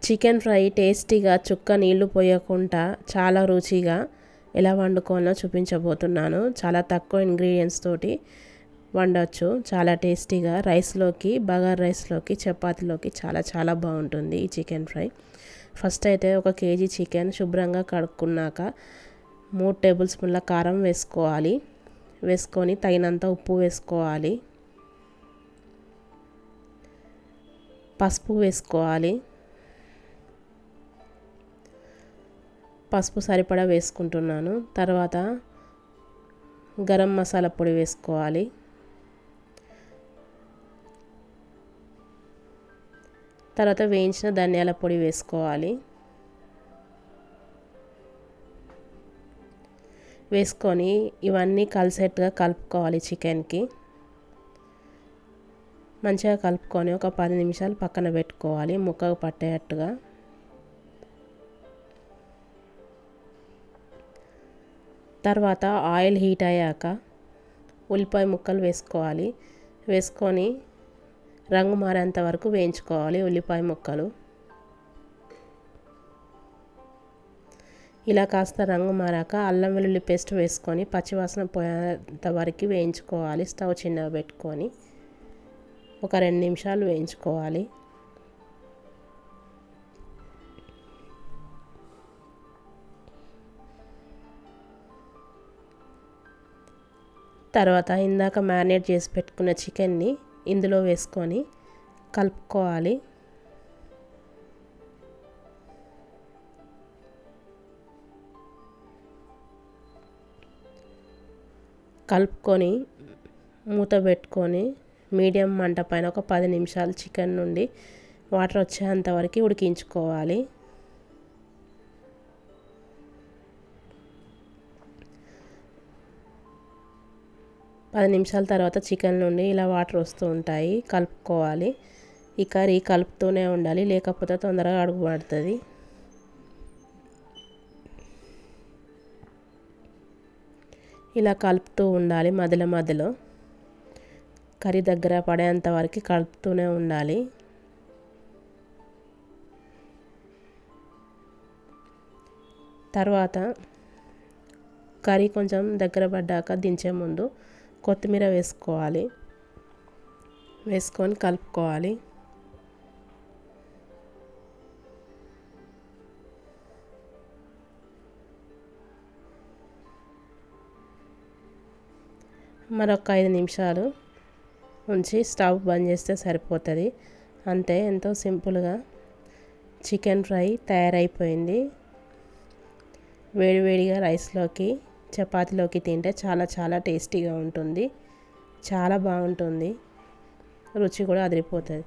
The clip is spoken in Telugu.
చికెన్ ఫ్రై టేస్టీగా చుక్క నీళ్లు పోయకుండా చాలా రుచిగా ఎలా వండుకోవాలో చూపించబోతున్నాను. చాలా తక్కువ ఇంగ్రీడియంట్స్ తోటి వండొచ్చు. చాలా టేస్టీగా రైస్లోకి, బగారా రైస్లోకి, చపాతీలోకి చాలా బాగుంటుంది ఈ చికెన్ ఫ్రై. ఫస్ట్ అయితే 1 కేజీ చికెన్ శుభ్రంగా కడుక్కున్నాక 3 టేబుల్ స్పూన్ల కారం వేసుకోవాలి. వేసుకొని తగినంత ఉప్పు వేసుకోవాలి. పసుపు వేసుకోవాలి. పసుపు సరిపడా వేసుకుంటున్నాను. తర్వాత గరం మసాలా పొడి వేసుకోవాలి. తర్వాత వేయించిన ధనియాల పొడి వేసుకోవాలి. వేసుకొని ఇవన్నీ కలిసేట్టుగా కలుపుకోవాలి. చికెన్కి మంచిగా కలుపుకొని ఒక 10 నిమిషాలు పక్కన పెట్టుకోవాలి ముక్కకు పట్టేటట్టుగా. తర్వాత ఆయిల్ హీట్ అయ్యాక ఉల్లిపాయ ముక్కలు వేసుకోవాలి. వేసుకొని రంగు మారేంత వరకు వేయించుకోవాలి ఉల్లిపాయ ముక్కలు. ఇలా కాస్త రంగు మారాక అల్లం వెల్లుల్లి పేస్ట్ వేసుకొని పచ్చివాసన పోయేంత వరకు వేయించుకోవాలి. స్టవ్ చిన్నగా పెట్టుకొని ఒక 2 నిమిషాలు వేయించుకోవాలి. తర్వాత ఇందాక మ్యారినేట్ చేసి పెట్టుకున్న చికెన్ని ఇందులో వేసుకొని కలుపుకోవాలి. కలుపుకొని మూత పెట్టుకొని మీడియం మంట పైన ఒక 10 నిమిషాలు చికెన్ నుండి వాటర్ వచ్చేంత వరకు ఉడికించుకోవాలి. పది నిమిషాల తర్వాత చికెన్ నుండి ఇలా వాటర్ వస్తూ ఉంటాయి. కలుపుకోవాలి. ఈ కర్రీ కలుపుతూనే ఉండాలి, లేకపోతే తొందరగా అడుగు పడుతుంది. ఇలా కలుపుతూ ఉండాలి. మధ్యలో కర్రీ దగ్గర పడేంత వరకు కలుపుతూనే ఉండాలి. తర్వాత కర్రీ కొంచెం దగ్గర పడ్డాక దించే ముందు కొత్తిమీర వేసుకోవాలి. వేసుకొని కలుపుకోవాలి. మరొక 5 నిమిషాలు ఉంచి స్టవ్ బంద్ చేస్తే సరిపోతుంది. అంతే, ఎంతో సింపుల్గా చికెన్ ఫ్రై తయారైపోయింది. వేడివేడిగా రైస్లోకి, చపాతీలోకి తింటే చాలా టేస్టీగా ఉంటుంది. చాలా బాగుంటుంది. రుచి కూడా అదిరిపోతుంది.